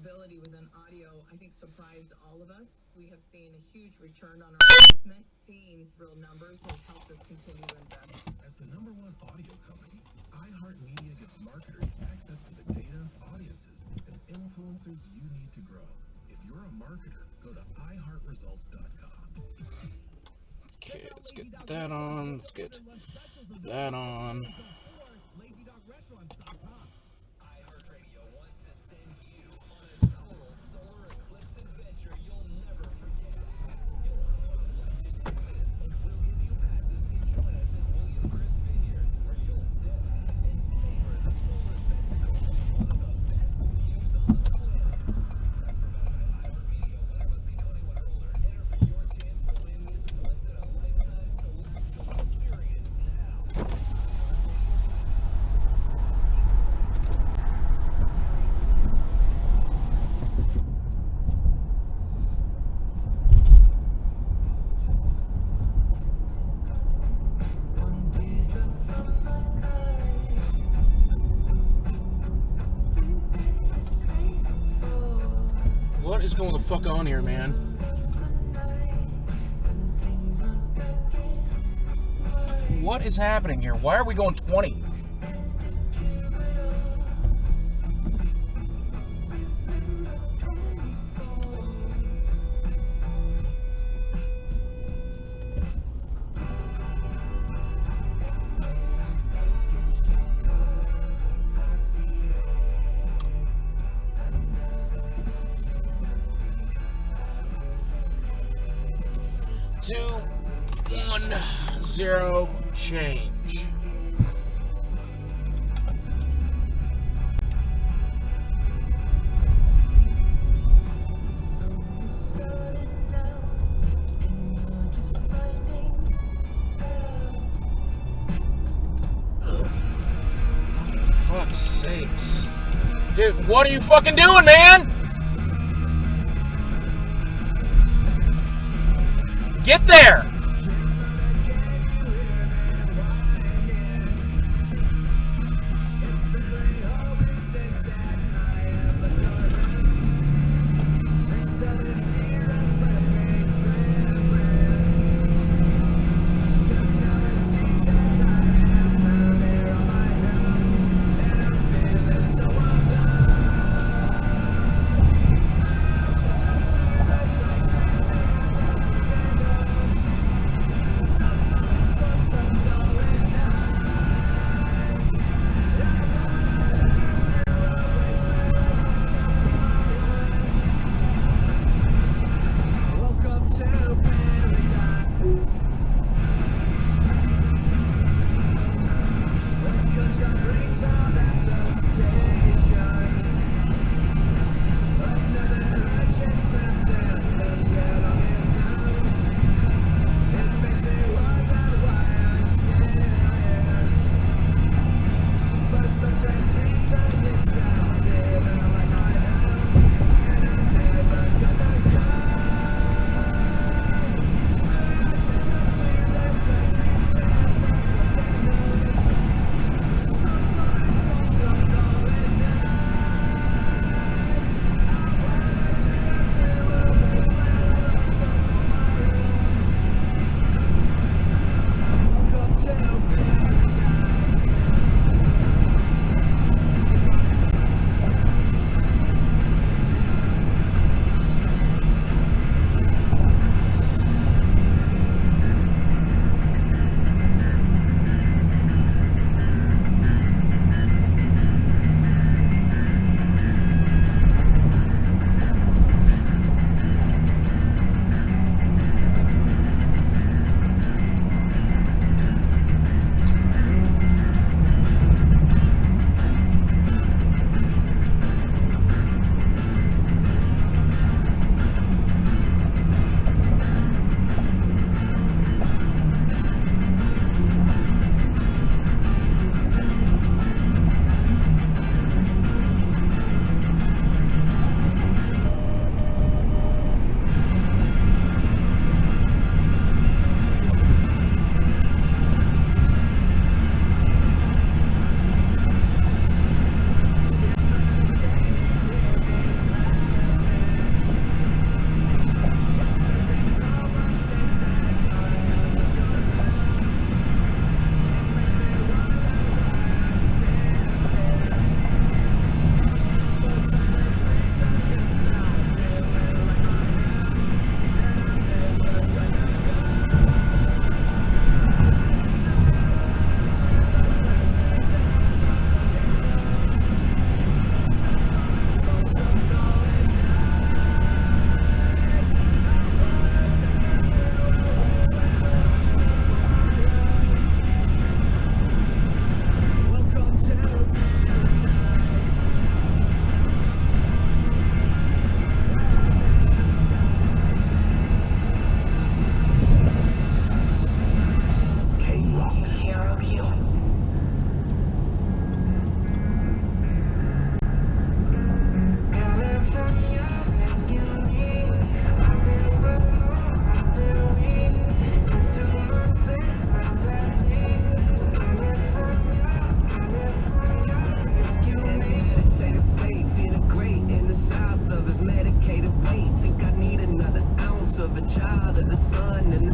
capability within audio, I think, surprised all of us. We have seen a huge return on our investment. Seeing real numbers has helped us continue to invest. As the #1 audio company, iHeartMedia gives marketers access to the data, audiences, and influencers you need to grow. If you're a marketer, go to iHeartResults.com. Okay, let's get that on. Let's get that on. iHeartRadio wants to send you on a total solar eclipse adventure you'll never forget. You'll we'll give you passes to join us at William Chris Vineyards, where you'll sit and savor the solar spectacle with one of the best views on the planet. That's provided by iHeartRadio. Winner must be 21 or older. Enter for your chance to win this once-in-a-lifetime celestial experience now. What is going the fuck on here, man? What is happening here? Why are we going 20? Two, 1, 0, change. For fuck's sakes. Dude, what are you fucking doing, man? Get there!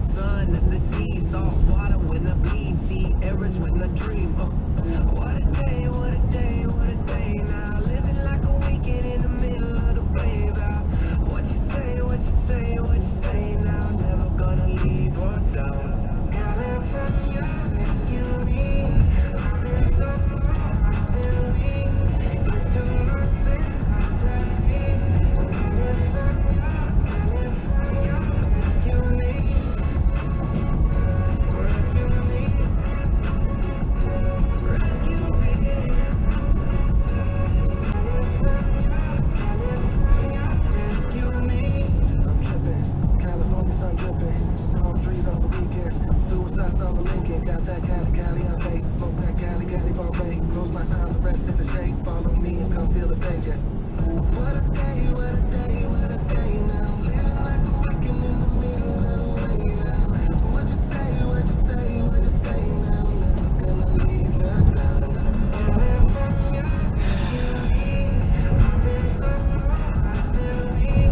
sun at the sea, salt water when I bleed, sea errors when I dream. What a day, what a day, what a day now. Living like a weekend in the middle of the wave out. What you say, what you say, what you say now. Never gonna leave or down. California, rescue me. I've been so far, I've been weak. It's 2 months since I've had peace. California, California, rescue me. Rescue me. Rescue me. California, rescue me. I'm tripping, California sun dripping. Palm trees on the weekend, suicides on the Lincoln. Got that Cali, I bake. Smoke that Cali, Bombay. Close my eyes and rest in the shade. Follow me and come feel the danger. What a day, what a day, what a day now. Living like a weekend in the middle of the way now. What you say, what you say, what you say now. Never gonna leave her down. California, rescue me. I've been so far, I've been weak.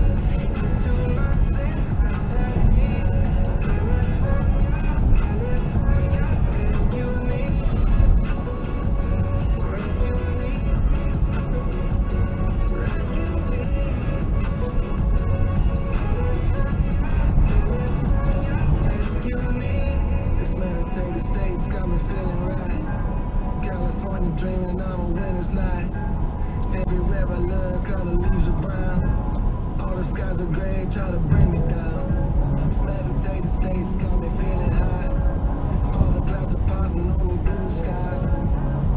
It's 2 months since I've had peace. California, California, rescue me. Rescue me. Rescue me. California, rescue me. This meditative state's got me feeling right. California dreaming on a winter's night. Everywhere I look, all the leaves are brown. All the skies are gray, try to bring me down. This meditative state's got me feeling high. All the clouds are parting, only blue skies.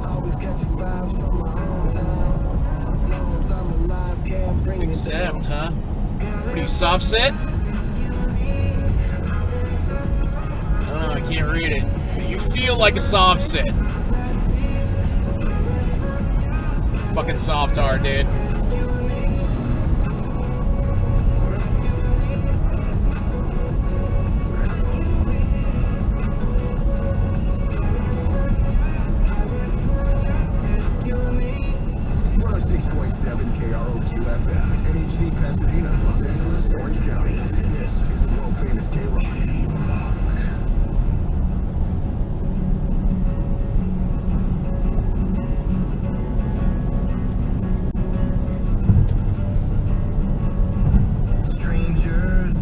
Always catching vibes from my hometown. As long as I'm alive, can't bring me down. Except, huh? What are you, soft set? Oh, I can't read it. You feel like a soft set. Fucking soft art, dude. NHD Pasadena, Los Angeles, Orange County. This is the world famous K-Rock. Strangers,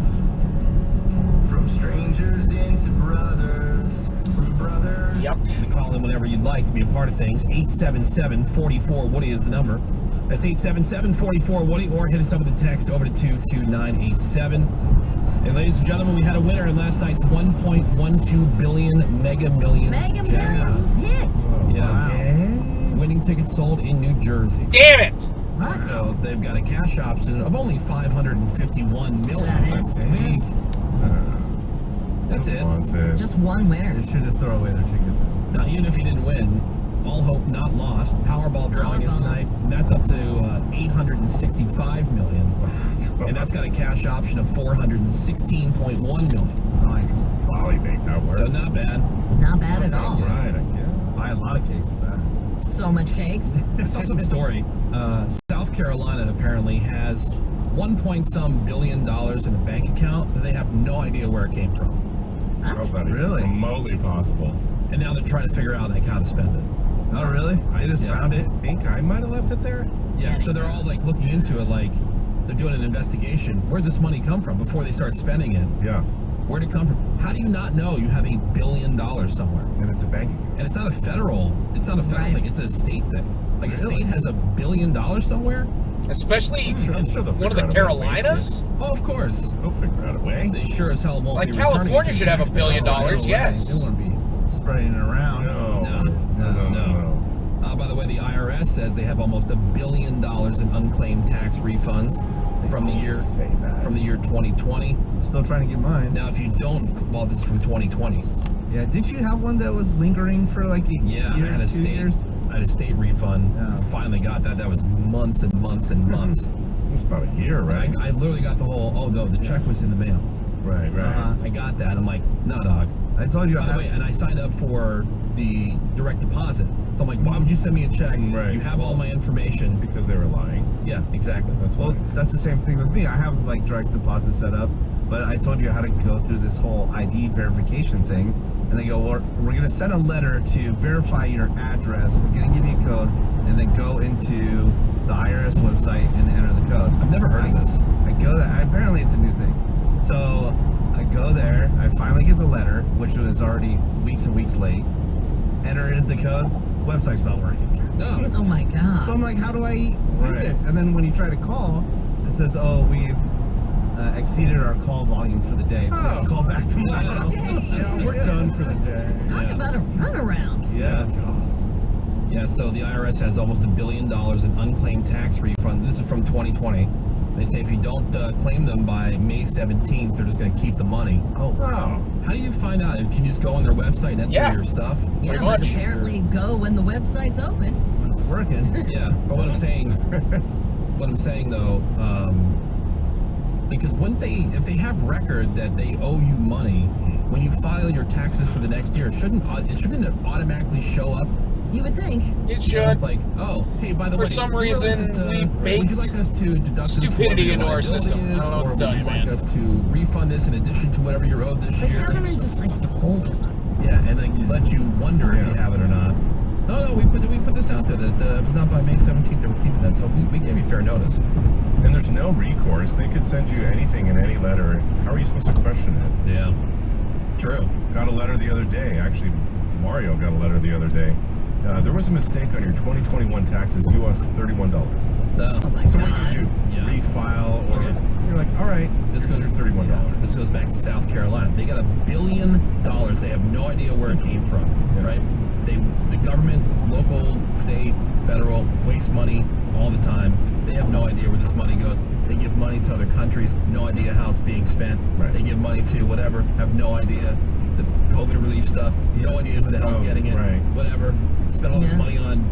from strangers into brothers, from brothers. Yep. You can call in whenever you'd like to be a part of things. 877-44-WOODY is the number. That's 877-44-WOODY, or hit us up with a text over to 22987. And ladies and gentlemen, we had a winner in last night's 1.12 billion Mega Millions. Mega Millions was hit. Yeah. Winning tickets sold in New Jersey. Damn it! So they've got a cash option of only $551 million. That's it. That's it. Just one winner. They should just throw away their ticket. Now, even if you didn't win, all hope not lost. Powerball drawing is tonight, and that's up to $865 million. And that's got a cash option of $416.1 million. Nice. Wow, you make that work. So not bad. Not bad at all. Right, I guess. Buy a lot of cakes with that. So much cakes. I saw some story. South Carolina apparently has $1 billion in a bank account that they have no idea where it came from. That's not really remotely possible. And now they're trying to figure out like how to spend it. Oh, really? They just found it. I think I might have left it there. Yeah, so they're all like looking into it, like they're doing an investigation. Where'd this money come from before they start spending it? Yeah. Where'd it come from? How do you not know you have $1 billion somewhere? And it's a bank account. And it's not a federal thing, it's a state thing. Like a state has $1 billion somewhere? Especially I'm sure one of the Carolinas? Oh, of course. They'll figure out a way. They sure as hell won't Like be California should have $1 billion, yes. They won't be spreading it around. No. No. By the way, the IRS says they have almost $1 billion in unclaimed tax refunds from the year 2020. I'm still trying to get mine. Now, if you don't, well, this is from 2020. Yeah, didn't you have one that was lingering for like a year, I had a 2 years? I had a state refund. Yeah. Finally got that. That was months and months and months. It was about a year, right? I literally got the whole. Oh no, the check was in the mail. Right. I got that. I'm like, nah, dog. I told you. By the way, and I signed up for the direct deposit. So I'm like, why would you send me a check? Right. You have all my information. Because they were lying. Yeah, exactly. That's the same thing with me. I have like direct deposit set up, but I told you how to go through this whole ID verification thing. And they go, well, we're going to send a letter to verify your address. We're going to give you a code, and then go into the IRS website and enter the code. I've never heard of this. I go there. Apparently, it's a new thing. So I go there. I finally get the letter, which was already weeks and weeks late. Enter in the code. Website's not working. No. Oh my god. So I'm like, how do I do Right. this? And then when you try to call, it says, oh, we've exceeded our call volume for the day. Please call back tomorrow. Yeah, we're done for the day. Talk about a runaround. Yeah. Yeah, so the IRS has almost $1 billion in unclaimed tax refunds. This is from 2020. They say if you don't claim them by May 17th, they're just going to keep the money. Oh, wow. How do you find out? Can you just go on their website and enter Yeah. your stuff? Yeah, Pretty but much. apparently go when the website's open. It's working. Yeah, but what I'm saying though, because if they have record that they owe you money, when you file your taxes for the next year, shouldn't it automatically show up? You would think. It should. Like, oh, hey, by the For way, some you reason, realize that, we would baked you like us to deduct stupidity this into our system. I don't know what to or tell would you, you like man. us to refund this in addition to whatever you're owed this The year? government just likes to hold it. Yeah, and then let you wonder if you have it or not. No, we put this out there that if it's not by May 17th, they were keeping that. So we gave you fair notice. And there's no recourse. They could send you anything in any letter. How are you supposed to question it? Yeah, true. Got a letter the other day. Actually, Mario got a letter the other day. There was a mistake on your 2021 taxes. You owe us $31. No. Oh my So what god. do you do? Yeah. Refile, or Okay. you're like, all right, This here's goes your $31. This goes back to South Carolina. They got $1 billion. They have no idea where it came from. Yeah. Right? The government, local, state, federal, waste money all the time. They have no idea where this money goes. They give money to other countries, no idea how it's being spent. Right. They give money to whatever, have no idea. The COVID relief stuff, no idea who the hell's Oh, getting it. right. Whatever. Spent all this Yeah. money on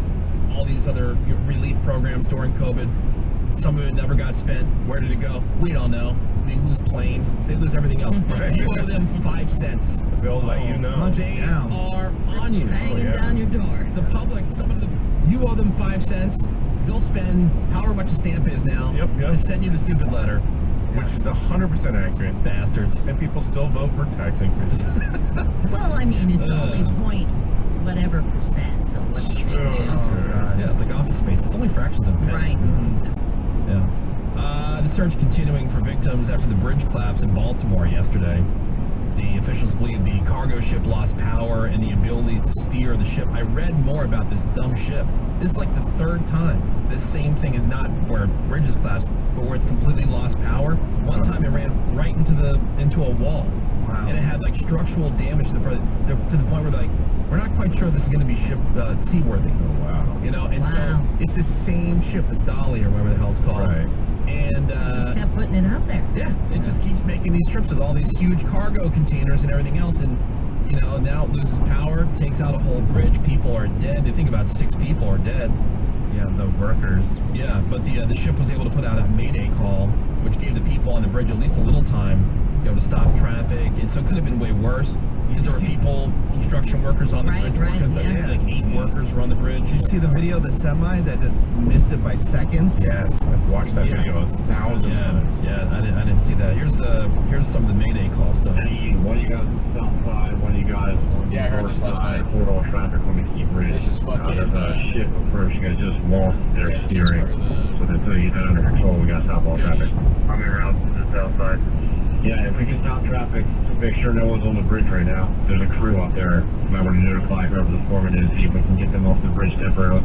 all these other relief programs during COVID. Some of it never got spent. Where did it go? We don't know. They lose planes. They lose everything else. Right. You owe them 5 cents. They'll let you know. They down. are on you. Banging yeah. down your door. The public, you owe them 5 cents. They'll spend however much a stamp is now Yep. to send you the stupid letter. Which is 100% accurate. Bastards. And people still vote for tax increases. Well, I mean, it's only point whatever percent, so what's the big deal? Yeah, it's like Office Space. It's only fractions of a penny. Right. Exactly. Yeah. The search continuing for victims after the bridge collapse in Baltimore yesterday. The officials believe the cargo ship lost power and the ability to steer the ship. I read more about this dumb ship. This is like the third time this same thing is not where bridges collapsed, but where it's completely lost power. One time it ran right into a wall. Wow. And it had like structural damage to the point where like, we're not quite sure this is going to be seaworthy. Oh, wow. You know, and Wow. so it's the same ship, the Dolly or whatever the hell it's called. Right. And Just kept putting it out there. yeah, it just keeps making these trips with all these huge cargo containers and everything else. And, you know, now it loses power, takes out a whole bridge. People are dead. They think about 6 people are dead. Yeah, the workers. Yeah, but the ship was able to put out a mayday call, which gave the people on the bridge at least a little time, you know, to stop traffic. And so it could have been way worse. Because there were people, construction workers on the Right, bridge right, working. I think yeah. like 8 workers were on the bridge. Did you see the video of the semi that just missed it by seconds? Yes, I've watched that Yeah. video 1,000 times. Yeah, I didn't see that. Here's some of the mayday call stuff. What do you got on the south side? What do you got on Yeah, I heard the this north last side? night. Corridor traffic on the key bridge. This is fucking, There's a ship approach. You guys just lost their yeah, this is steering. where the- So until you get that under control, we got to stop all Yeah. traffic. Coming around to the south side. Yeah, if we can stop traffic, make sure no one's on the bridge right now. There's a crew up there. You might want to notify whoever the foreman is, see if we can get them off the bridge temporarily.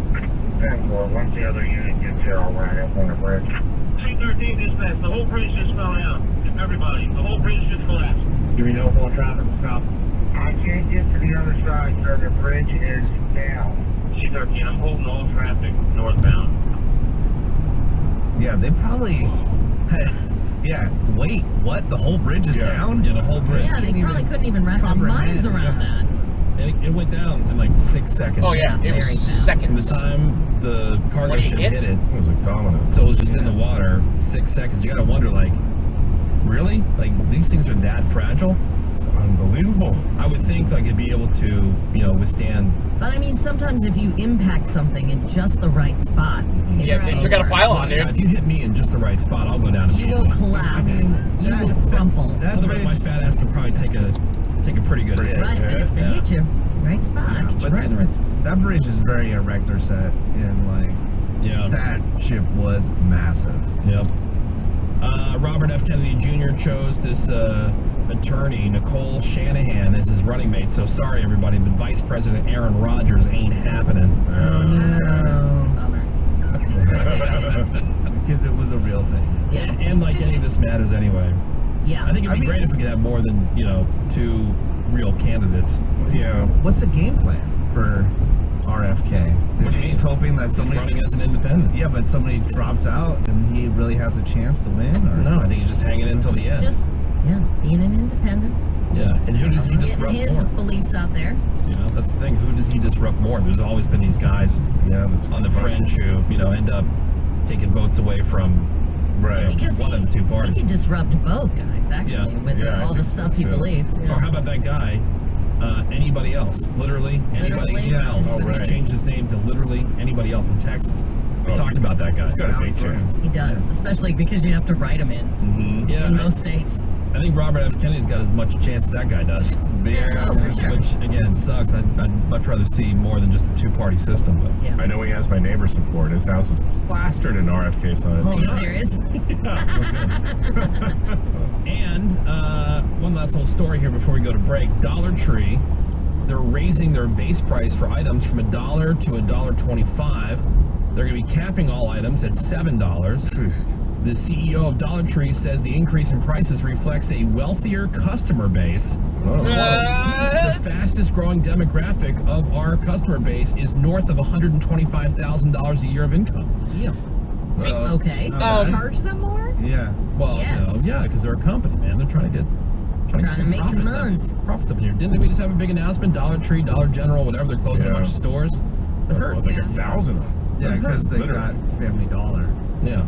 And once the other unit gets here, I'll ride up on the bridge. C-13 dispatch, the whole bridge just fell out. Everybody, the whole bridge just collapsed. Do we know if all traffic will stop? I can't get to the other side, sir. The bridge is down. C-13, I'm holding all traffic northbound. Yeah, they probably. Yeah, wait, what? The whole bridge is down? Yeah, the whole bridge. Yeah, they Couldn't probably even couldn't even wrap their comprehend, minds around yeah. that. It went down in like 6 seconds. Oh yeah, it Very was fast. From the seconds. time the cargo When it ship hit? hit it, It was like domino. so it was just in the water, 6 seconds. You gotta wonder, like, really? Like, these things are that fragile? It's unbelievable. I would think like it'd be able to, you know, withstand. But I mean, sometimes if you impact something in just the right spot, it's Yeah, they took got a pylon, Yeah, dude. if you hit me in just the right spot, I'll go down You will immediately. collapse. You will crumple. That Otherwise, my bridge, fat ass can probably take a pretty good hit. Right, but if they hit you, right spot. Get you right in the right spot. that bridge is very erector set, and like Yeah. that ship was massive. Yep. Robert F. Kennedy Jr. chose this attorney, Nicole Shanahan, as his running mate. So sorry, everybody, but Vice President Aaron Rodgers ain't happening. Bummer. Because it was a real thing. Yeah. And like any of this matters anyway. Yeah. I think it'd be great if we could have more than, 2 real candidates. Yeah. What's the game plan for RFK? Is he hoping that He's somebody running as an independent. Yeah, but somebody drops out and he really has a chance to win? Or? No, I think he's just hanging in until the It's end. just, being an independent. Yeah, and who does he Getting disrupt his more? beliefs out there. That's the thing. Who does he disrupt more? There's always been these guys Yeah, that's on the fringe who, end up taking votes away from right. Because one of the two he parties. could disrupt both guys, actually, with Yeah, I all the think so, stuff he too. believes. Yeah. Or how about that guy? Anybody else? Literally anybody Literally? else. Oh, right. He changed his name to literally anybody else in Texas. We Oh, talked about that guy. He's got a big chance. He does, especially because you have to write him in Yeah, in most states. I think Robert F. Kennedy's got as much chance as that guy does. Oh, for sure. Which again sucks. I'd much rather see more than just a 2-party system. But Yeah. I know he has my neighbor's support. His house is plastered in RFK signs. Are you serious? And one last little story here before we go to break. Dollar Tree, they're raising their base price for items from $1 to $1.25. They're going to be capping all items at $7. The CEO of Dollar Tree says the increase in prices reflects a wealthier customer base. Oh. The fastest growing demographic of our customer base is north of $125,000 a year of income. Yeah. So, Okay. Charge them more? Yeah. well, Yes. yeah, because they're a company, man. They're trying to get Trying to make some profits muns. Profits up in here. Didn't we just have a big announcement? Dollar Tree, Dollar General, whatever. They're closing a Yeah. bunch of stores. They're hurt. Like 1,000 of them. Yeah, because they Literally. got Family Dollar. Yeah.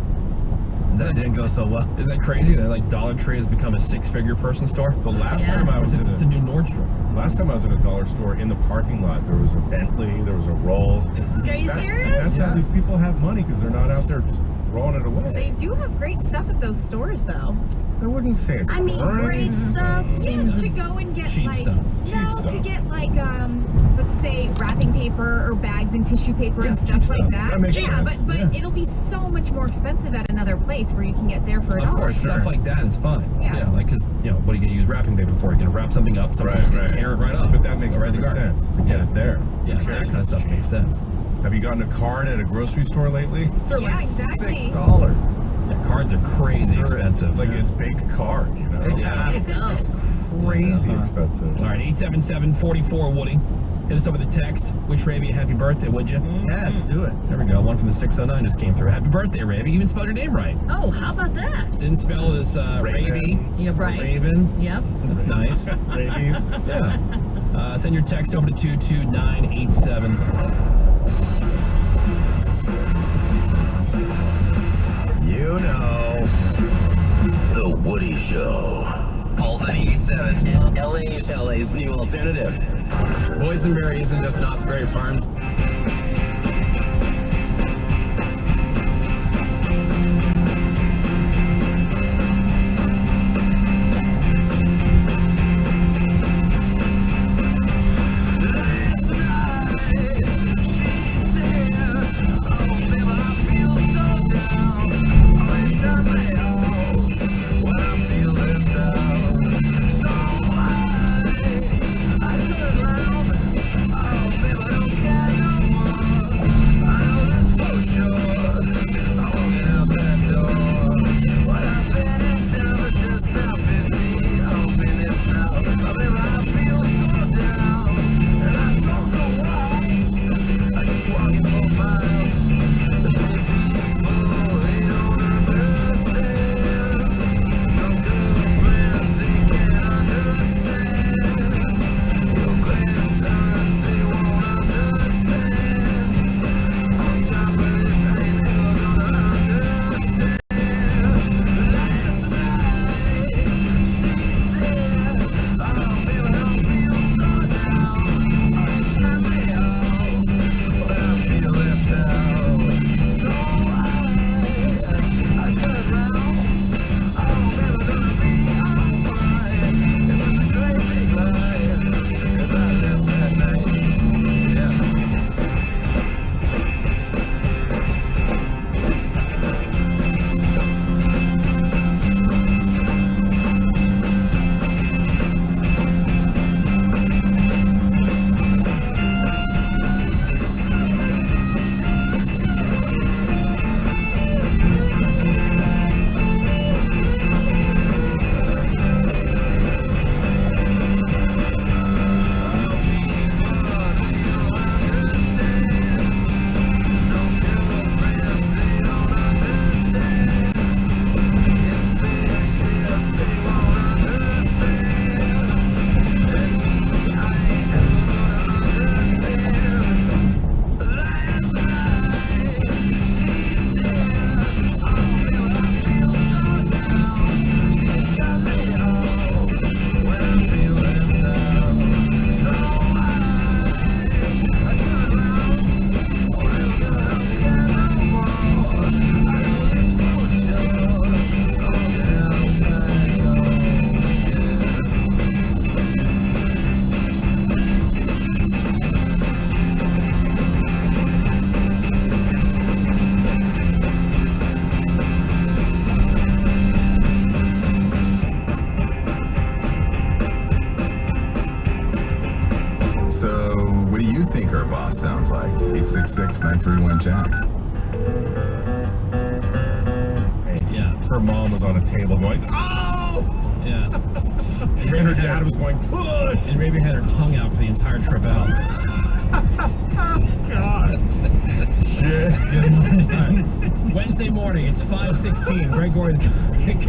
That didn't go so well. Isn't that crazy that like Dollar Tree has become a 6-figure person store? The last Yeah. time I was It's, in it's the new Nordstrom. last time I was in a dollar store, in the parking lot, there was a Bentley, there was a Rolls. Are you serious? That's how these people have money, because they're not out there just throwing it away. They do have great stuff at those stores, though. I wouldn't say it's I mean, great stuff seems To go and get Cheap like stuff. Cheap no, stuff. to get like let's say wrapping paper or bags and tissue paper and Yeah, stuff cheap like stuff. that. That makes yeah, sense. but Yeah. it'll be so much more expensive at another place where you can get there for a Of dollar. course, stuff like that is fine. Yeah. like because what are you gonna use wrapping paper for? You're gonna wrap something up, somebody's Right, gonna right. tear it right up. But that makes Or right in the perfect garbage. sense to get it there. Yeah, Who that cares kind of if stuff it's makes cheap? sense. Have you gotten a card at a grocery store lately? They're Yeah, like exactly. $6. Yeah, cards are crazy expensive. Like it's big card, you know? Yeah. There you go. Crazy Yeah. expensive. All right, 877-44 Woody. Hit us over the text. Wish Ravi a happy birthday, would you? Yes, do it. There we go. One from the 609 just came through. Happy birthday, Ravi. You even spelled your name right. Oh, how about that? Didn't spell it as Ravi. Yeah, right. Raven. Yep. That's nice. Rabies. Yeah. Send your text over to 22987. You know, The Woody Show. Call 98.7 LA's new alternative. Boysenberry isn't just Knott's Berry Farms. I turn around, oh baby, I don't care. 866-931-JACK. Yeah. Her mom was on a table going, oh! Yeah. And her dad was going, push! And Raven had her tongue out for the entire trip out. God. Shit. Wednesday morning, it's 5:16. Gregory's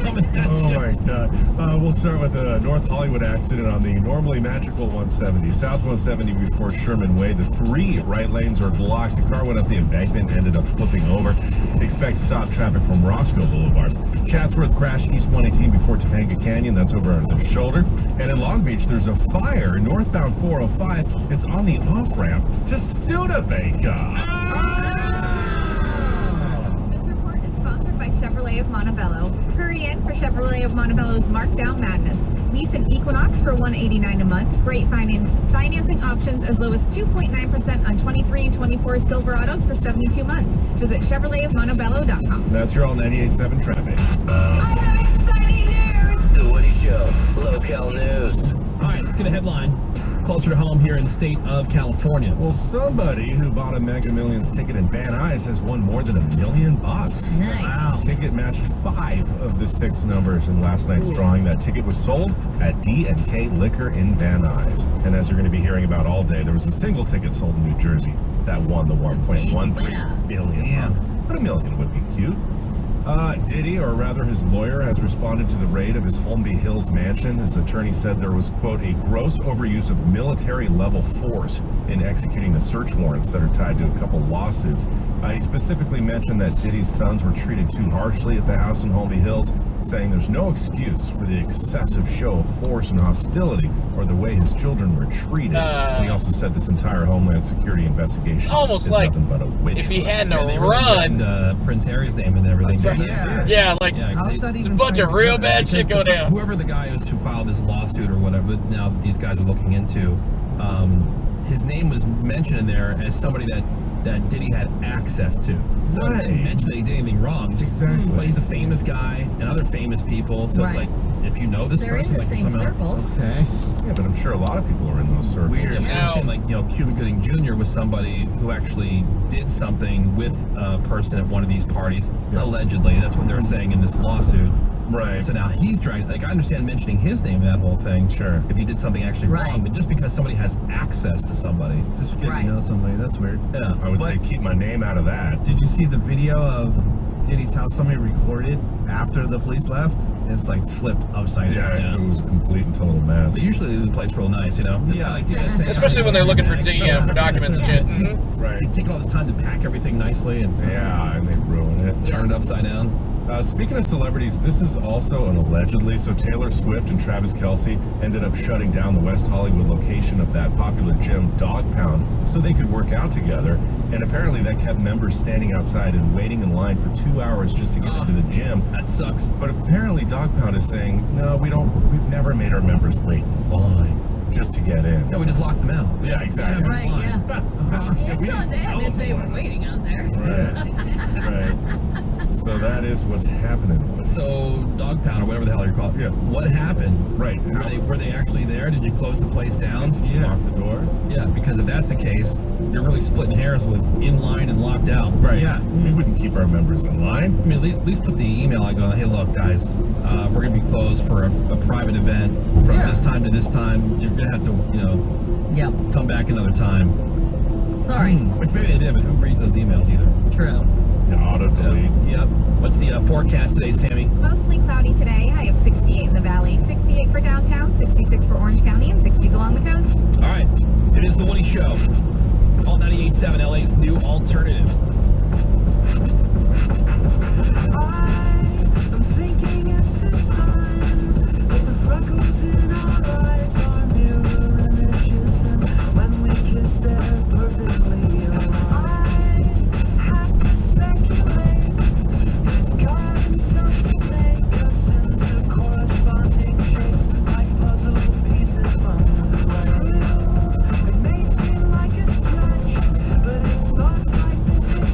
coming at Oh you. my God. We'll start with a North Hollywood accident on the normally magical 170. South 170 before Sherman Way. The 3 right lanes were blocked. The car went up the embankment and ended up flipping over. Expect stop traffic from Roscoe Boulevard. Chatsworth crashed East 118 before Topanga Canyon. That's over on the shoulder. And in Long Beach, there's a fire northbound 405. It's on the off-ramp to Studebaker. This report is sponsored by Chevrolet of Montebello. Hurry in for Chevrolet of Montebello's Markdown Madness. Lease an Equinox for $189 a month. Great financing options as low as 2.9% on 23 and 24 Silverados for 72 months. Visit ChevroletofMontebello.com. That's your all 98.7 traffic. I have exciting news! The Woody Show, local news. All right, let's get a headline. Closer to home here in the state of California. Well, somebody who bought a Mega Millions ticket in Van Nuys has won more than $1 million. Nice. Wow. Ticket matched 5 of the 6 numbers in last night's drawing. That ticket was sold at D&K Liquor in Van Nuys. And as you're going to be hearing about all day, there was a single ticket sold in New Jersey that won the $1.13 billion. But $1 million would be cute. Diddy, or rather his lawyer, has responded to the raid of his Holmby Hills mansion. His attorney said there was, quote, a gross overuse of military-level force in executing the search warrants that are tied to a couple lawsuits. He specifically mentioned that Diddy's sons were treated too harshly at the house in Holmby Hills, saying there's no excuse for the excessive show of force and hostility or the way his children were treated. And he also said this entire Homeland Security investigation almost is like nothing but a witch if he hunt. hadn't They run. really Prince Harry's name and everything. Yeah, like How's that it's a even bunch of real bad Because shit go down. Whoever the guy is who filed this lawsuit or whatever, now that these guys are looking into, his name was mentioned in there as somebody that Diddy had access to. So it didn't mention that he did anything wrong. Exactly. But he's a famous guy and other famous people. So it's Right. like, if you know this They're in person, the like same somehow. circles. Okay. Yeah, but I'm sure a lot of people are in those circles. Weird. Yeah. I'm saying, like, Cuba Gooding Jr. was somebody who actually did something with a person at one of these parties. Allegedly, that's what they're saying in this lawsuit. Right. So now he's dragged. Like, I understand mentioning his name in that whole thing. Sure. If he did something actually Right. wrong, but just because somebody has access to somebody. Just because Right. you know somebody, that's weird. Yeah. I would say keep my name out of that. Did you see the video of Diddy's house somebody recorded after the police left? It's like flipped upside down. Yeah, it was a complete and total mess. But usually the place real nice, It's Yeah. like TSA. Especially when they're looking for documents and shit. Mhm. Right. They've taken all this time to pack everything nicely and Yeah, and they ruin it. turn it upside down. Speaking of celebrities, this is also an allegedly. So Taylor Swift and Travis Kelce ended up shutting down the West Hollywood location of that popular gym, Dog Pound, so they could work out together. And apparently that kept members standing outside and waiting in line for 2 hours just to get into the gym. That sucks. But apparently Dog Pound is saying, no, we've never made our members wait in line just to get in. No, we just locked them out. Yeah, exactly. Right, yeah. It's on them if they were waiting out there. Right. So that is what's happening with So, Dog Pound or whatever the hell you call it. Yeah. What happened? Right. Were they actually there? Did you close the place down? Did you lock the doors? Yeah, because if that's the case, you're really splitting hairs with in line and locked out. Right. Yeah. We wouldn't keep our members in line. I mean, at least put the email out going, hey, look, guys, we're going to be closed for a private event from this time to this time. You're going to have to, Yep. come back another time. Sorry. Which maybe they did, but who reads those emails either? True. Yeah, auto delete. Yep. What's the forecast today, Sammy? Mostly cloudy today. High of 68 in the valley, 68 for downtown, 66 for Orange County, and 60s along the coast. All right. It is The Woody Show. All 98.7 LA's new alternative. I'm thinking it's this time, but the freckles in our eyes are mirror images, and when we kiss, they're perfectly aligned. I have to speculate if God himself would make us into corresponding shapes, like puzzle pieces from the play. It may seem like a stretch, but it's thoughts like this that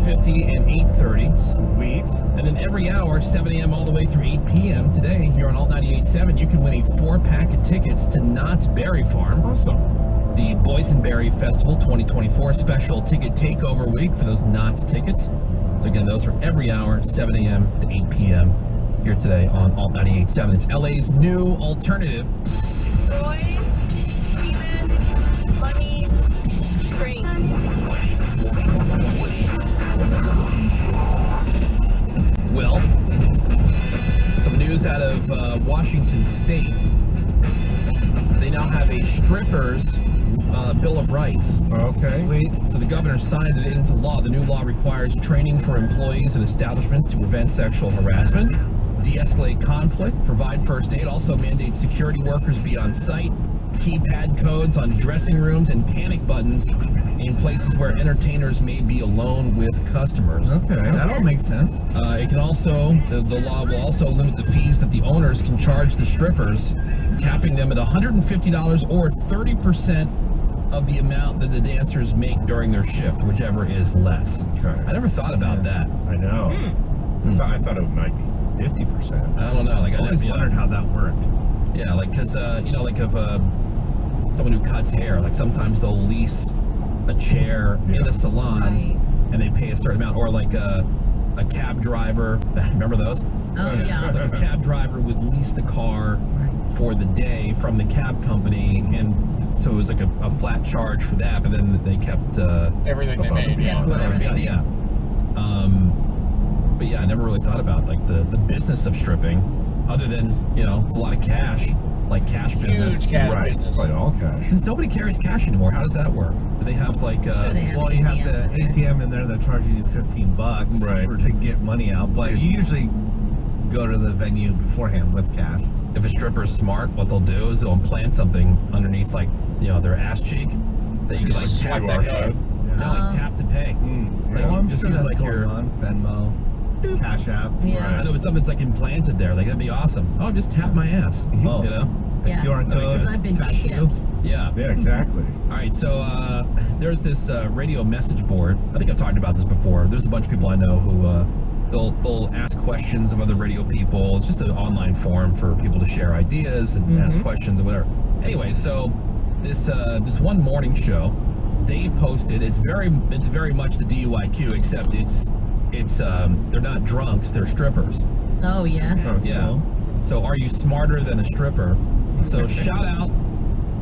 6:50 and 8:30. Sweet. And then every hour, 7 a.m. all the way through 8 p.m. today, here on Alt 98.7, you can win a 4-pack of tickets to Knott's Berry Farm. Awesome. The Boysenberry Festival 2024 special ticket takeover week for those Knott's tickets. So again, those are every hour, 7 a.m. to 8 p.m. here today on Alt 98.7. It's LA's new alternative. Boys, tequilas, money, drinks. Well, some news out of Washington State. They now have a stripper's Bill of Rights. Okay. Sweet. So the governor signed it into law. The new law requires training for employees and establishments to prevent sexual harassment, de-escalate conflict, provide first aid, also mandates security workers be on site, keypad codes on dressing rooms, and panic buttons in places where entertainers may be alone with customers. Okay, that all makes sense. It can also, the law will also limit the fees that the owners can charge the strippers, capping them at $150 or 30% of the amount that the dancers make during their shift, whichever is less. Okay. I never thought about that. I know. I thought it might be 50%. I don't know. Like, I always wondered how that worked. Yeah, like, because, like if someone who cuts hair, like sometimes they'll lease a chair in the salon and they pay a certain amount, or like a cab driver. Remember those? Oh, yeah. Like a cab driver would lease the car for the day from the cab company, and so it was like a flat charge for that, but then they kept everything they made. Yeah, whatever they made. Yeah. But yeah, I never really thought about like the business of stripping, other than, you know, it's a lot of cash, like cash business. Huge cash business. It's quite all cash. Since nobody carries cash anymore, how does that work? Do they have like Sure, they have Well, you have ATMs the in there. ATM in there that charges you $15 to get money out, but Dude. you usually go to the venue beforehand with cash. if a stripper's smart, what they'll do is they'll implant something underneath, like, you know, their ass cheek that you can like tap to pay. No, like tap to pay. Like, Well, I'm just sure use that's like going your on. Venmo, Cash App. Yeah. I know, but something that's like implanted there. Like, that'd be awesome. Oh, just tap my ass. Oh. You know? Yeah. QR code. Because I've been tattoo. shipped. Yeah. Yeah, exactly. All right, so there's this radio message board. I think I've talked about this before. There's a bunch of people I know who they'll ask questions of other radio people. It's just an online forum for people to share ideas and ask questions and whatever. Anyway, so this one morning show, they posted. It's very much the DUIQ, except it's they're not drunks, they're strippers. Oh, yeah. Yeah. So are you smarter than a stripper? So shout out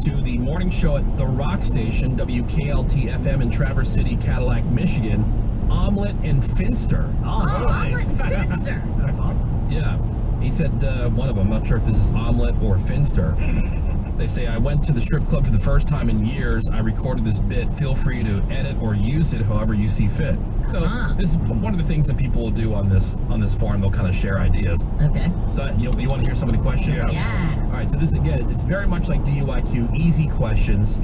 to the morning show at the Rock Station, WKLT FM in Traverse City, Cadillac, Michigan, Omelet and Finster. Oh, Omelet and Finster. That's awesome. Yeah. He said one of them, I'm not sure if this is Omelet or Finster. They say, I went to the strip club for the first time in years. I recorded this bit. Feel free to edit or use it however you see fit. So this is one of the things that people will do on this forum. They'll kind of share ideas. Okay. So you want to hear some of the questions? Yeah. All right. So this, again, it's very much like DUIQ, easy questions.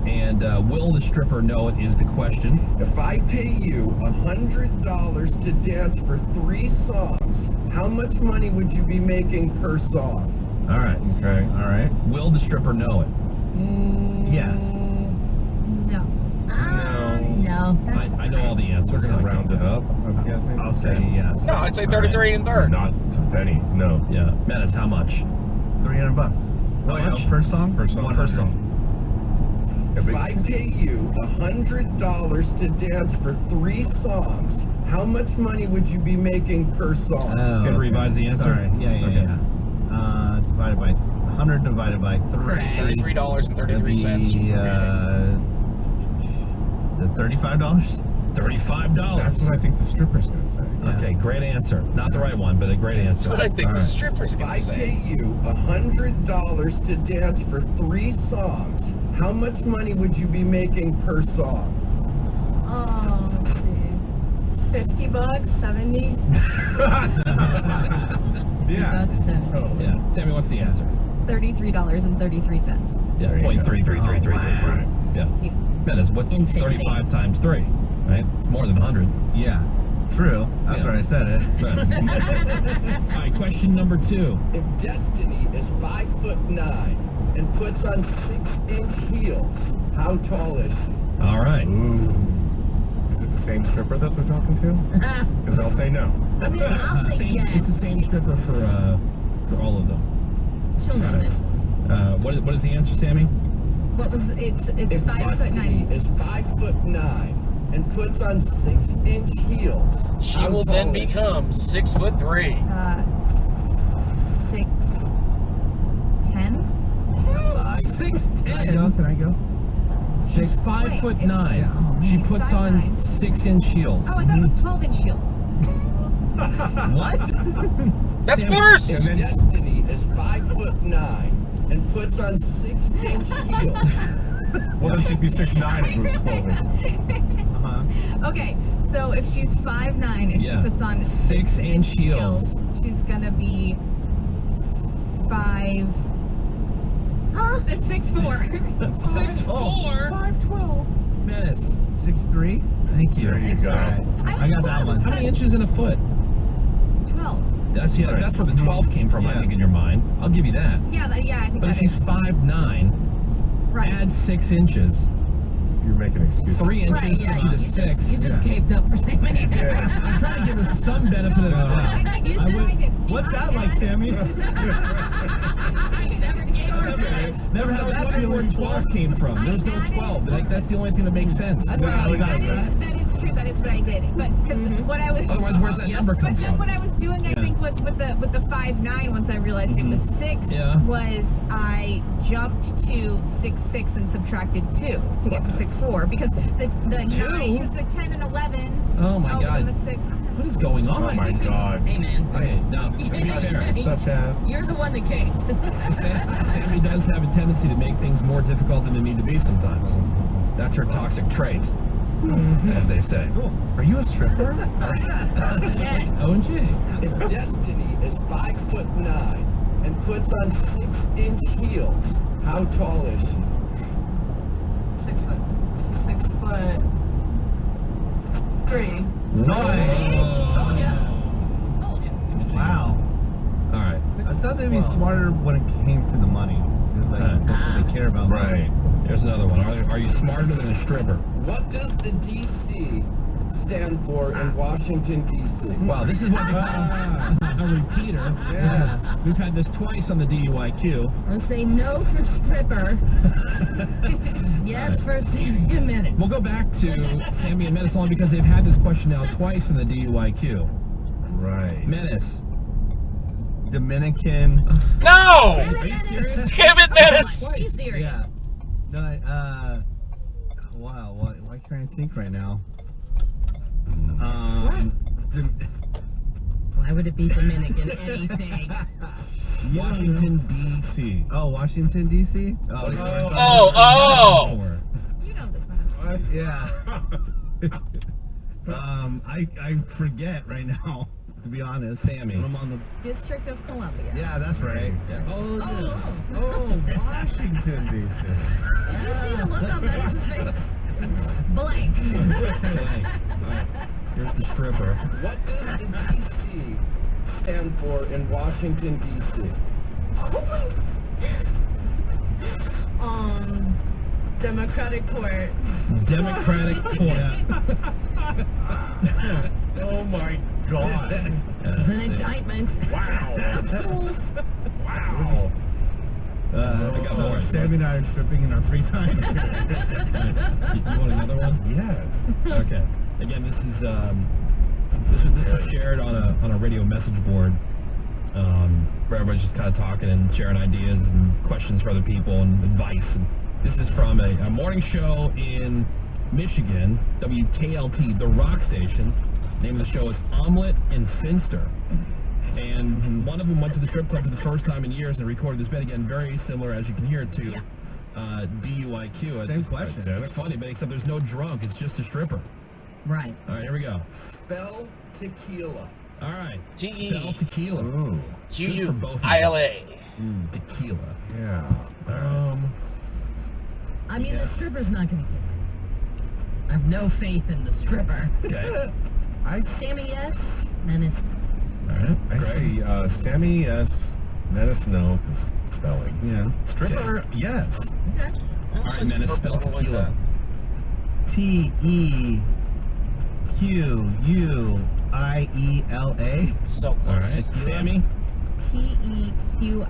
And will the stripper know it is the question. If I pay you $100 to dance for 3 songs, how much money would you be making per song? All right. Okay. All right. Will the stripper know it? Yes. No. No. That's I know all the answers. We're so gonna I round can't it guess. up. I'm guessing. I'll say yes. No, I'd say 33 and third. Not to the penny. No. Yeah. Menace, how much? $300. How much? Per song? Per song. Per song. If I pay you $100 to dance for 3 songs, how much money would you be making per song? Could revise the answer? Sorry. Yeah. Divided by 100 divided by 3. Correct. $33.33. The $35. $35. That's what I think the stripper's gonna say. Okay, great answer. Not the right one, but a great answer. That's what I think the stripper's If gonna I say. pay you $100 to dance for 3 songs, how much money would you be making per song? Oh, let's see. $50, 70. Yeah. Sammy, what's the answer? $33.33. Yeah, .3333333. Yeah. Menace, what's Infinity. 35 times 3? Right? It's more than 100. Yeah. True. After I said it. Right. All right, question number 2. If Destiny is 5'9" and puts on 6-inch heels, how tall is she? All right. Ooh. Is it it the same stripper that they're talking to? Because I'll say no. I mean, I'll say It's yes. the same stripper for all of them. She'll know this one. What is the answer, Sammy? What was it's If 5'9". Destiny is 5'9" and puts on 6-inch heels, She how will tall then is she? become 6'3". 6'10". 6'10". Can I go? She's 5'9". Yeah. Oh, She He's puts on 5'9". 6-inch heels. Oh, I thought it was 12-inch heels. What? That's If worse. Destiny is 5'9" and puts on 6-inch heels, Well, then she'd be 6'9" if it was 12 inches. Okay, so if she's 5'9", if Yeah. she puts on 6-inch heels. she's gonna be 5. They're 6'4". 6'4". 5'12". Menace. 6'3". Thank you. There you go. I got that one. How many inches in a foot? 12. That's that's where the 12 came from, I think, in your mind. I'll give you that. Yeah, I think But that if she's is. 5'9", Right. add 6 inches. You're making excuses. 3 inches Right, yeah. gets you to 6. You just caved up for Sammy. I'm trying to give her some benefit of the doubt. You did. What's that like, Sammy? Never had that feeling where 12 came from. There's no 12. But that's the only thing that makes sense. That is true. That is what I did. But because what I was Otherwise, where's that number come But from? what I was doing, I think, was with the 5'9". Once I realized it was 6, was I jumped to 6'6" and subtracted 2 to get to 6'4", because the 9, because the 10 and 11. Oh my but God. then the 6. What is going on? Oh my God. Hey, man. Okay, now, to be fair, Such as. You're the one that caved. Sammy does have a tendency to make things more difficult than they need to be sometimes. That's her toxic trait, as they say. Are you a stripper? Like OG. if Destiny is 5'9" and puts on 6-inch heels, how tall is she? 6 foot. 6'3". Wow. All right. I thought they'd be smarter when it came to the money. Because that's what they care about. Right. Here's another one. Are you smarter than a stripper? What does the DC stand for in Washington, D.C.? Wow, this is what they call a repeater. Yes. We've had this twice on the DUIQ. I'll say no for stripper. Yes for Sammy and Menace. We'll go back to Sammy and Menace only because they've had this question now twice in the DUIQ. Right. Menace. Dominican. No! Are you serious? Damn it, Menace! Are you serious? Yeah. No, wow. Why can't I think right now? Why would it be Dominican anything? Washington, D.C. Oh, Washington, D.C.? Oh, You know this one. yeah. I forget right now, to be honest. Sammy. When I'm on the... District of Columbia. Yeah, that's right. Yeah. Oh, Washington, D.C. Did you see the look on Menace's face? Blank. Okay. All right. Here's the stripper. What does the DC stand for in Washington, D.C.? Democratic Court. Democratic Court. Oh my God. It's an indictment. Wow. Wow. I got more. Sammy and I are stripping in our free time. You want another one? Yes. Okay. Again, this is shared on a radio message board, where everybody's just kind of talking and sharing ideas and questions for other people and advice. And this is from a morning show in Michigan, WKLT, the rock station. The name of the show is Omelet and Finster. And one of them went to the strip club for the first time in years and recorded this bit, again, very similar, as you can hear, to DUIQ. Same question. It's funny, but except there's no drunk. It's just a stripper. Right. All right, here we go. Spell tequila. All right. T-E. Spell tequila. Ooh. Good for both of you. Q-U-I-L-A. Tequila. Yeah. I mean, the stripper's not going to get it. I have no faith in the stripper. Okay. Sammy, yes. Menace. All right. I say Sammy, yes. Menace, no, because spelling. Yeah. Stripper, yes. Okay. All right, Menace, spell tequila. T-E. T-E-Q-U-I-E-L-A. So close. All right, Sammy. Tequila.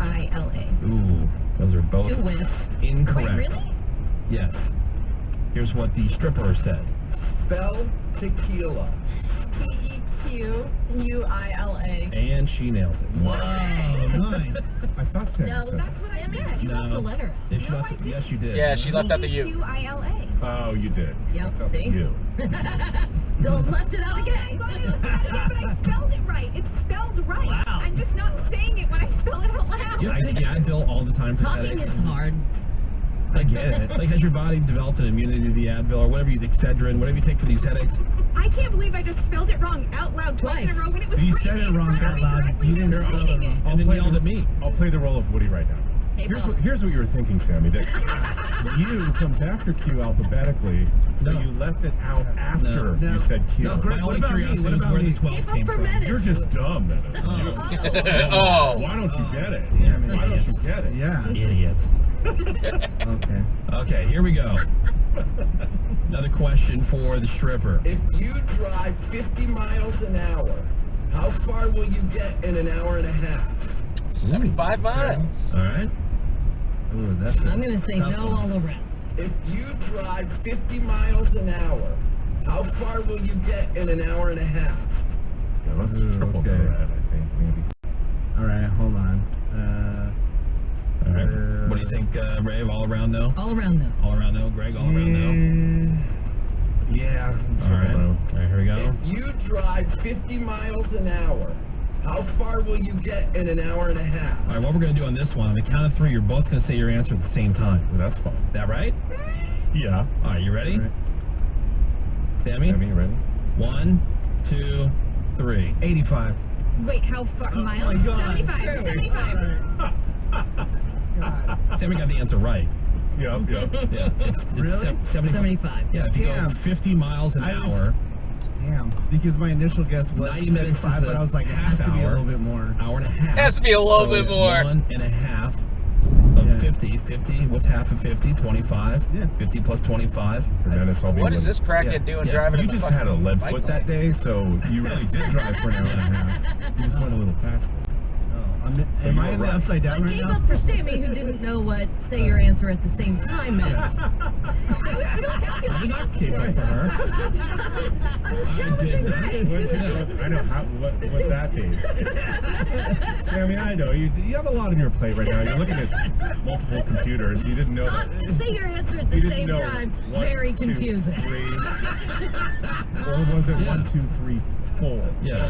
Ooh, those are both 2 whiffs. incorrect. Wait, really? Yes. Here's what the stripper said. Spell tequila. Tequila. And she nails it. Wow, nice. I thought Sam No, said that's what I said. You left the letter out. Yeah, she left it, yes, you did. Yeah, she left out the U. Tequila. Oh, you did. Yep, Oh, see? You. Don't left it out again. But I spelled it right. It's spelled right. Wow. I'm just not saying it when I spell it out loud. Do you have to take Advil all the time for Talking headaches? is hard. I get it. Like, has your body developed an immunity to the Advil or whatever you, Excedrin, whatever you take for these headaches? I can't believe I just spelled it wrong out loud twice in a row when it was You right said it in wrong front of out me loud. correctly You when I didn't was spell it reading wrong. it. And then yelled at me. I'll play the role of Woody right now. Hey, Here's what you were thinking, Sammy. That U comes after Q alphabetically, so No. you left it out after No. you said Q. No, Greg, My what only about me? curiosity What was about where me? the 12 Keep up came for from. minutes. You're just dumb, man. Oh. Why don't you get it? Damn it. Why don't you get it? Yeah. Idiot. Okay. Okay, here we go. Another question for the stripper. If you drive 50 miles an hour, how far will you get in an hour and a half? 75 miles. All right. Ooh, that's I'm going to say no all around. If you drive 50 miles an hour, how far will you get in an hour and a half? Yeah, let's Ooh, triple okay. that, I think, maybe. All right, hold on. All right. What do you think, Rave? All around no? All around no. All around no? Greg, all around no? Yeah. All right. All right, here we go. If you drive 50 miles an hour, how far will you get in an hour and a half? All right, what we're going to do on this one, on the count of 3, you're both going to say your answer at the same time. Well, that's fine. That right? Yeah. All right, you ready? All right. Sammy? Sammy, you ready? 1, 2, 3. 85. Wait, how far? Miles? my God. 75. 75. Sammy got the answer right. Yep. Yeah. It's Really? 75. Yeah, if you go Damn. 50 miles an I was- hour, Damn. Because my initial guess was 90 minutes 75, is but a I was like, it has half to be a hour. little bit more. hour and a half. Has to be a little bit more. 1.5 of Yeah. 50. 50, what's half of 50? 25. Yeah. 50 plus 25. And then it's all What is this crackhead doing Yeah. driving You in the just fucking had a lead bike foot lane? that day, so you really did drive for an hour and a half. You just went a little faster. So Am you I were in the right. upside I down right gave now? up for Sammy, who didn't know what say your answer at the same time meant. I did not keep up for her. I was I challenging did Greg. I know what that means. Sammy, I know. You have a lot on your plate right now. You're looking at multiple computers. You didn't know that. Say your answer at the You didn't same know time. 1, Very 2, confusing. 3. Or was it 1, 2, 3, 4? Yeah.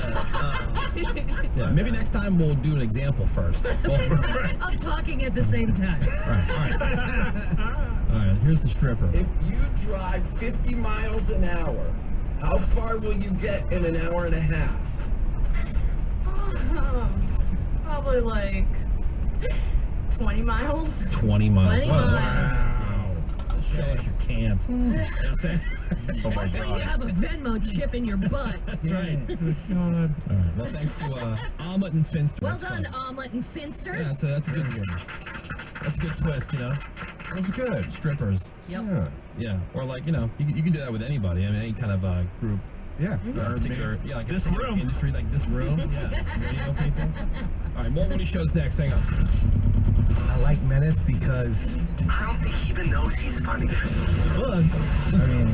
Yeah. Maybe next time we'll do an example first. I'm talking at the same time. All right, here's the stripper. If you drive 50 miles an hour, how far will you get in an hour and a half? Probably like 20 miles. 20 miles. 20 Wow. miles. Show us your cans. You know what I'm saying? Oh my You God. have a Venmo chip in your butt. That's right. God. All right. Well, thanks to Omelet and Finster. Well That's done, fun. Omelet and Finster. Yeah, that's a good one. That's a good twist, you know. That was good. Strippers. Yep. Yeah. Yeah, or like you know, you can do that with anybody. I mean, any kind of group, Yeah. or particular, yeah, like This a particular room. industry, like this room. Yeah, radio people. All right, more Woody shows next. Hang on. I like Menace because I don't think he even knows he's funny. Books. I mean,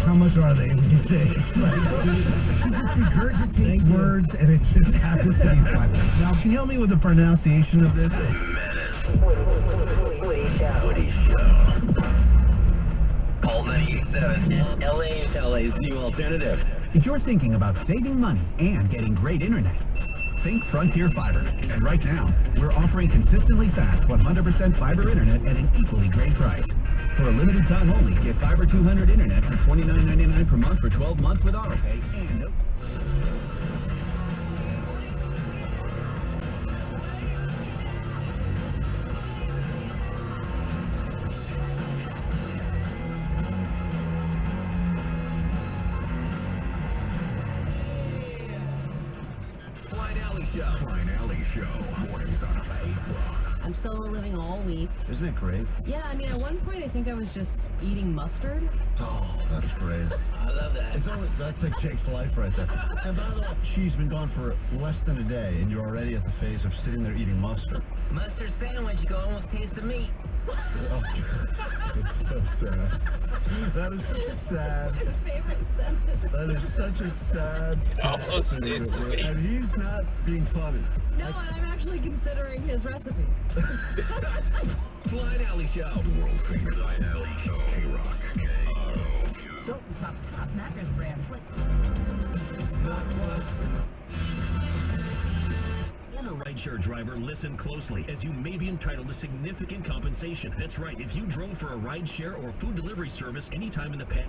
how much are they, would you say? He just regurgitates words and it just happens to be funny. Now, can you help me with the pronunciation of this? Woody Show. Alt 98.7. LA's new alternative. If you're thinking about saving money and getting great internet, think Frontier Fiber. And right now, we're offering consistently fast 100% fiber internet at an equally great price. For a limited time only, get Fiber 200 internet for $29.99 per month for 12 months with autopay and no... Klein Alley Show. Mornings on Facebook. I'm solo living all week. Isn't it great? Yeah, I mean, at one point, I think I was just eating mustard. Oh, that's great. I love that. It's always, that's like Jake's life right there. And by the way, she's been gone for less than a day, and you're already at the phase of sitting there eating mustard. Mustard sandwich, you can almost taste the meat. Oh, it's so sad. That is such a sad. My favorite sentence. That is such a sad. Almost tastes the meat. And he's not being funny. No, and I'm actually considering his recipe. Blind Alley Show. The world famous Blind Alley Show. K-Rock. So, top mattress brand. It's not what. Former rideshare driver, listen closely, as you may be entitled to significant compensation. That's right, if you drove for a rideshare or food delivery service anytime in the past.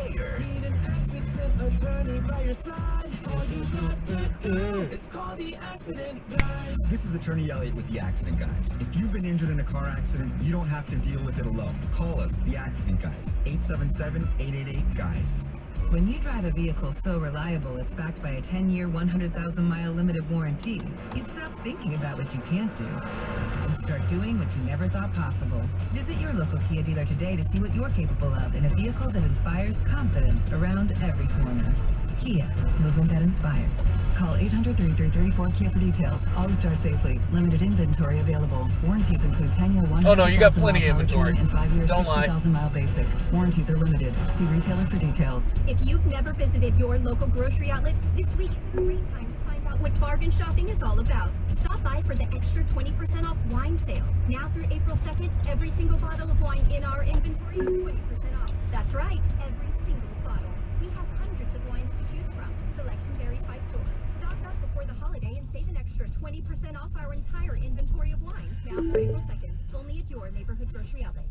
Need an accident attorney by your side. All you got to do is call the accident guys. This is Attorney Elliott with the Accident Guys. If you've been injured in a car accident, you don't have to deal with it alone. Call us, the Accident Guys. 877-888-GUYS. When you drive a vehicle so reliable it's backed by a 10-year, 100,000-mile limited warranty, you stop thinking about what you can't do and start doing what you never thought possible. Visit your local Kia dealer today to see what you're capable of in a vehicle that inspires confidence around every corner. Kia, movement that inspires. Call 800-333-4KIA for details. Always drive safely. Limited inventory available. Warranties include 10-year, 100,000 Oh no, you got plenty of inventory. and 5 years, Don't lie. 60,000-mile basic. Warranties are limited. See retailer for details. If you've never visited your local grocery outlet, this week is a great time to find out what bargain shopping is all about. Stop by for the extra 20% off wine sale. Now through April 2nd, every single bottle of wine in our inventory is 20% off. That's right, every single bottle. We have hundreds of wines to choose from. Selection varies by store. Stock up before the holiday and save an extra 20% off our entire inventory of wine. Now through April 2nd, only at your neighborhood grocery outlet.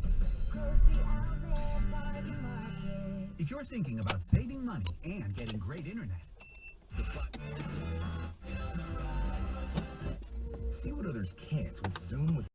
Grocery outlet, bargain market. If you're thinking about saving money and getting great internet, See what others can't with Zoom with